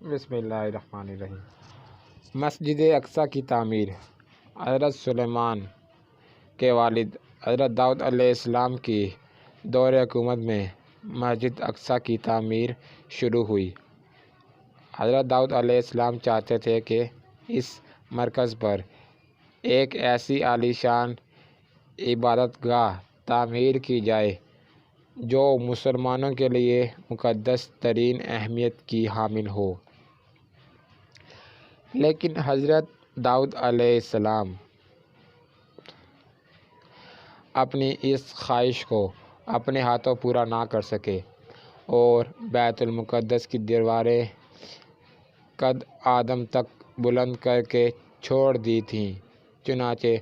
بسم اللہ الرحمن الرحیم۔ مسجد اقصیٰ کی تعمیر۔ حضرت سلیمان کے والد حضرت داؤد علیہ السلام کی دور حکومت میں مسجد اقصیٰ کی تعمیر شروع ہوئی۔ حضرت داؤد علیہ السلام چاہتے تھے کہ اس مرکز پر ایک ایسی عالی شان عبادت گاہ تعمیر کی جائے جو مسلمانوں کے لیے مقدس ترین اہمیت کی حامل ہو۔ لیکن حضرت داؤد علیہ السلام اپنی اس خواہش کو اپنے ہاتھوں پورا نہ کر سکے اور بیت المقدس کی دیواریں قد آدم تک بلند کر کے چھوڑ دی تھیں۔ چنانچہ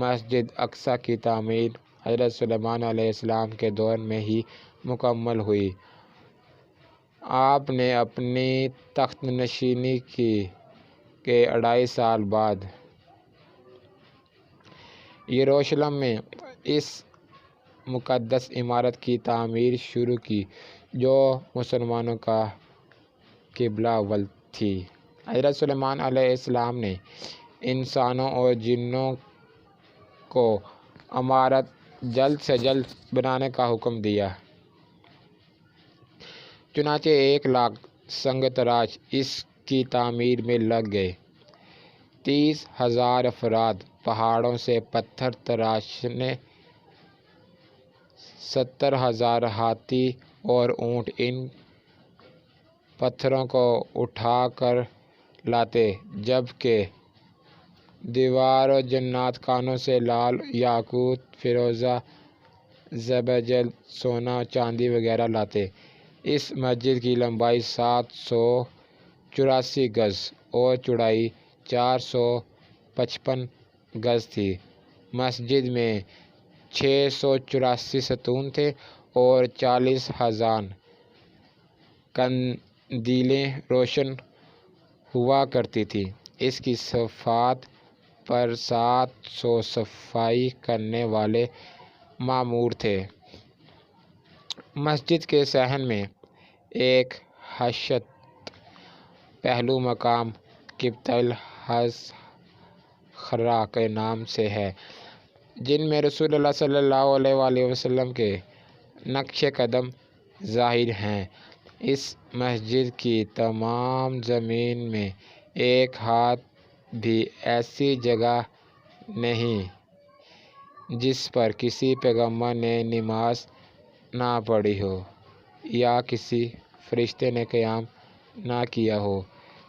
مسجد اقصیٰ کی تعمیر حضرت سلیمان علیہ السلام کے دور میں ہی مکمل ہوئی۔ آپ نے اپنی تخت نشینی کے 2.5 سال بعد یروشلم میں اس مقدس عمارت کی تعمیر شروع کی جو مسلمانوں کا قبلہ اول تھی۔ حضرت سلیمان علیہ السلام نے انسانوں اور جنوں کو عمارت جلد سے جلد بنانے کا حکم دیا۔ چنانچہ 1 لاکھ سنگ تراش اس کی تعمیر میں لگ گئے۔ 30,000 افراد پہاڑوں سے پتھر تراشنے، 70,000 ہاتھی اور اونٹ ان پتھروں کو اٹھا کر لاتے، جبکہ دیواروں جنات خانوں سے لال یاقوت، فیروزہ، زبرجد، سونا، چاندی وغیرہ لاتے۔ اس مسجد کی لمبائی 784 گز اور چوڑائی 455 گز تھی۔ مسجد میں 684 ستون تھے اور 40,000 قندیلیں روشن ہوا کرتی تھیں۔ اس کی صفات پر 700 صفائی کرنے والے مامور تھے۔ مسجد کے صحن میں ایک ہشت پہلو مقام قبۃ الخضراء کے نام سے ہے، جن میں رسول اللہ صلی اللہ علیہ وآلہ وسلم کے نقش قدم ظاہر ہیں۔ اس مسجد کی تمام زمین میں ایک ہاتھ بھی ایسی جگہ نہیں جس پر کسی پیغمبر نے نماز نہ پڑھی ہو یا کسی فرشتے نے قیام نہ کیا ہو۔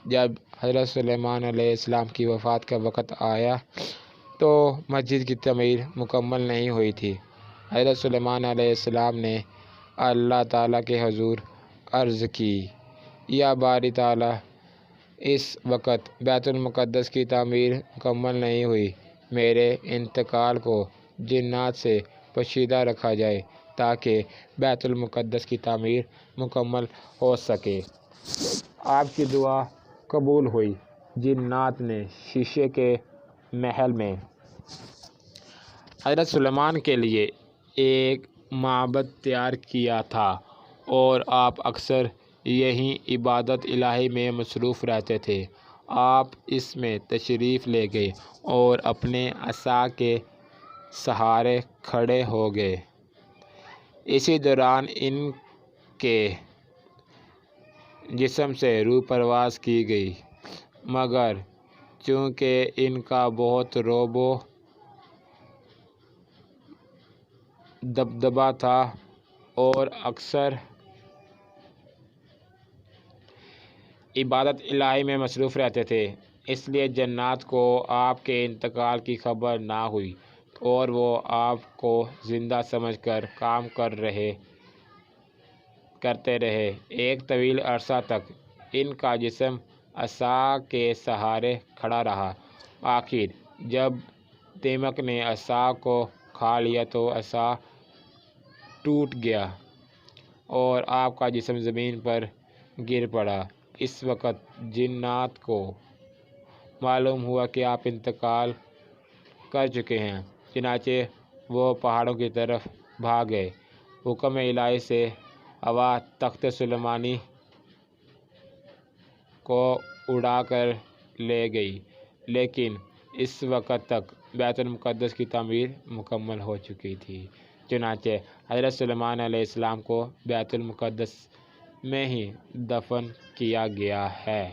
جب حضرت سلیمان علیہ السلام کی وفات کا وقت آیا تو مسجد کی تعمیر مکمل نہیں ہوئی تھی۔ حضرت سلیمان علیہ السلام نے اللہ تعالیٰ کے حضور عرض کی، یا باری تعالیٰ، اس وقت بیت المقدس کی تعمیر مکمل نہیں ہوئی، میرے انتقال کو جنات سے پوشیدہ رکھا جائے تاکہ بیت المقدس کی تعمیر مکمل ہو سکے۔ آپ کی دعا قبول ہوئی۔ جنات نے شیشے کے محل میں حضرت سلیمان کے لیے ایک معبد تیار کیا تھا اور آپ اکثر یہیں عبادت الہی میں مصروف رہتے تھے۔ آپ اس میں تشریف لے گئے اور اپنے عصا کے سہارے کھڑے ہو گئے۔ اسی دوران ان کے جسم سے روح پرواز کی گئی، مگر چونکہ ان کا بہت رعب و دبدبہ تھا اور اکثر عبادت الہی میں مصروف رہتے تھے، اس لیے جنات کو آپ کے انتقال کی خبر نہ ہوئی اور وہ آپ کو زندہ سمجھ کر کام کرتے رہے۔ ایک طویل عرصہ تک ان کا جسم عصا کے سہارے کھڑا رہا۔ آخر جب دیمک نے عصا کو کھا لیا تو عصا ٹوٹ گیا اور آپ کا جسم زمین پر گر پڑا۔ اس وقت جنات کو معلوم ہوا کہ آپ انتقال کر چکے ہیں، چنانچہ وہ پہاڑوں کی طرف بھاگ گئے۔ حکم الہی سے ہوا تخت سلیمانی کو اڑا کر لے گئی، لیکن اس وقت تک بیت المقدس کی تعمیر مکمل ہو چکی تھی۔ چنانچہ حضرت سلیمان علیہ السلام کو بیت المقدس میں ہی دفن کیا گیا ہے۔